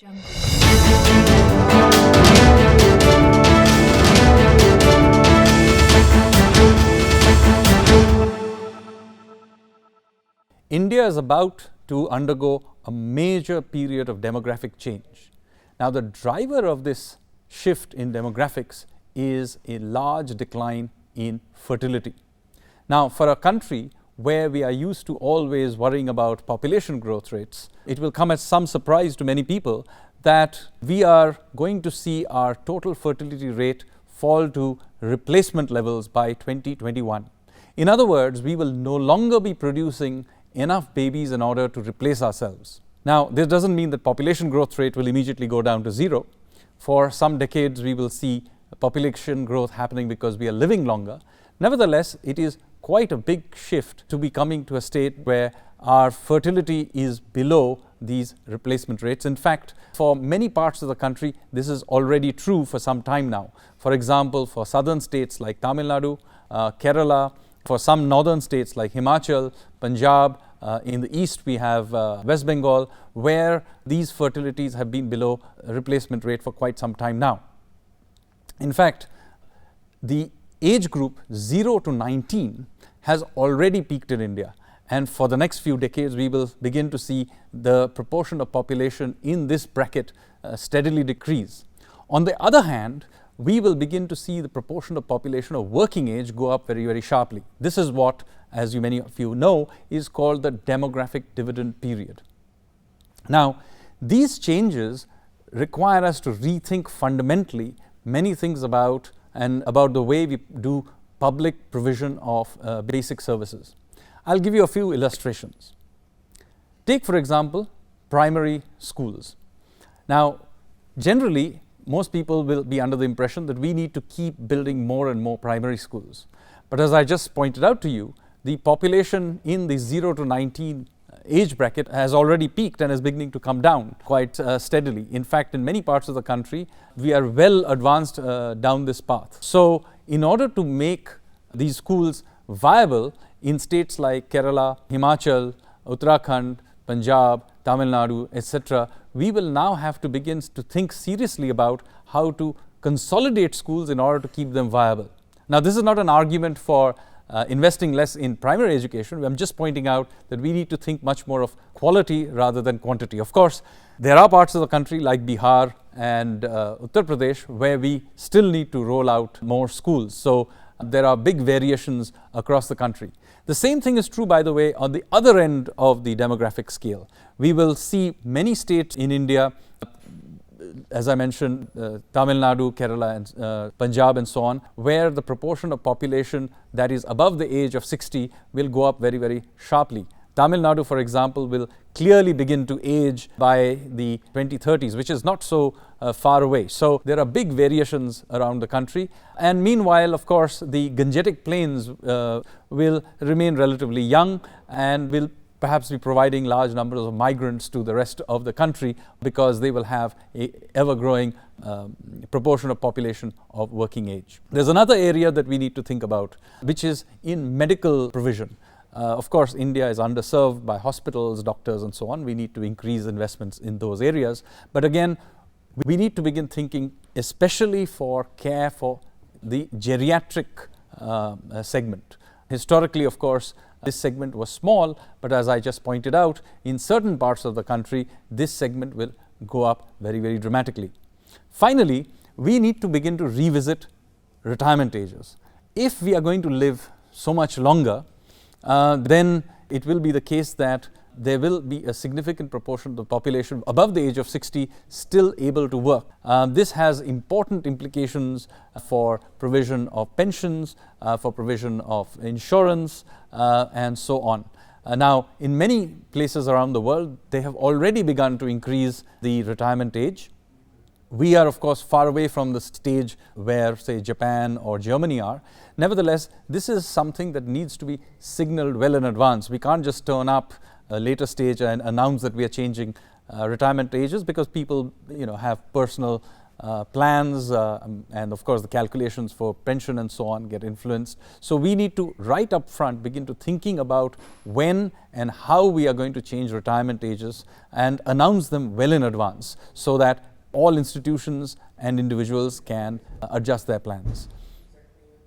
India is about to undergo a major period of demographic change. Now, the driver of this shift in demographics is a large decline in fertility. Now, for a country where we are used to always worrying about population growth rates, it will come as some surprise to many people that we are going to see our total fertility rate fall to replacement levels by 2021. In other words, we will no longer be producing enough babies in order to replace ourselves. Now, this doesn't mean that population growth rate will immediately go down to zero. For some decades, we will see population growth happening because we are living longer. Nevertheless, it is quite a big shift to be coming to a state where our fertility is below these replacement rates. In fact, for many parts of the country, this is already true for some time now. For example, for southern states like Tamil Nadu, Kerala, for some northern states like Himachal, Punjab, in the east we have West Bengal, where these fertilities have been below replacement rate for quite some time now. In fact, the age group 0 to 19 has already peaked in India, and for the next few decades we will begin to see the proportion of population in this bracket steadily decrease. On the other hand, we will begin to see the proportion of population of working age go up very, very sharply. This is what, as many of you know, is called the demographic dividend period. Now, these changes require us to rethink fundamentally many things about the way we do public provision of basic services. I'll give you a few illustrations. Take, for example, primary schools. Now, generally, most people will be under the impression that we need to keep building more and more primary schools. But as I just pointed out to you, the population in the 0 to 19 age bracket has already peaked and is beginning to come down quite steadily. In fact, in many parts of the country, we are well advanced down this path. So, in order to make these schools viable in states like Kerala, Himachal, Uttarakhand, Punjab, Tamil Nadu, etc., we will now have to begin to think seriously about how to consolidate schools in order to keep them viable. Now, this is not an argument for investing less in primary education. I'm just pointing out that we need to think much more of quality rather than quantity. Of course, there are parts of the country like Bihar and Uttar Pradesh where we still need to roll out more schools. So, there are big variations across the country. The same thing is true, by the way, on the other end of the demographic scale. We will see many states in India, as I mentioned, Tamil Nadu, Kerala, and Punjab, and so on, where the proportion of population that is above the age of 60 will go up very, very sharply. Tamil Nadu, for example, will clearly begin to age by the 2030s, which is not so far away. So, there are big variations around the country, and meanwhile, of course, the Gangetic Plains will remain relatively young and will perhaps be providing large numbers of migrants to the rest of the country because they will have an ever-growing proportion of population of working age. There's another area that we need to think about, which is in medical provision. Of course, India is underserved by hospitals, doctors, and so on. We need to increase investments in those areas. But again, we need to begin thinking especially for care for the geriatric segment. Historically, of course, this segment was small, but as I just pointed out, in certain parts of the country, this segment will go up very, very dramatically. Finally, we need to begin to revisit retirement ages. If we are going to live so much longer, then it will be the case that there will be a significant proportion of the population above the age of 60 still able to work. This has important implications for provision of pensions, for provision of insurance, and so on. Now, in many places around the world, they have already begun to increase the retirement age. We are, of course, far away from the stage where, say, Japan or Germany are. Nevertheless, this is something that needs to be signaled well in advance. We can't just turn up a later stage and announce that we are changing retirement ages because people, have personal plans and of course the calculations for pension and so on get influenced. So we need to right up front begin to thinking about when and how we are going to change retirement ages and announce them well in advance so that all institutions and individuals can adjust their plans.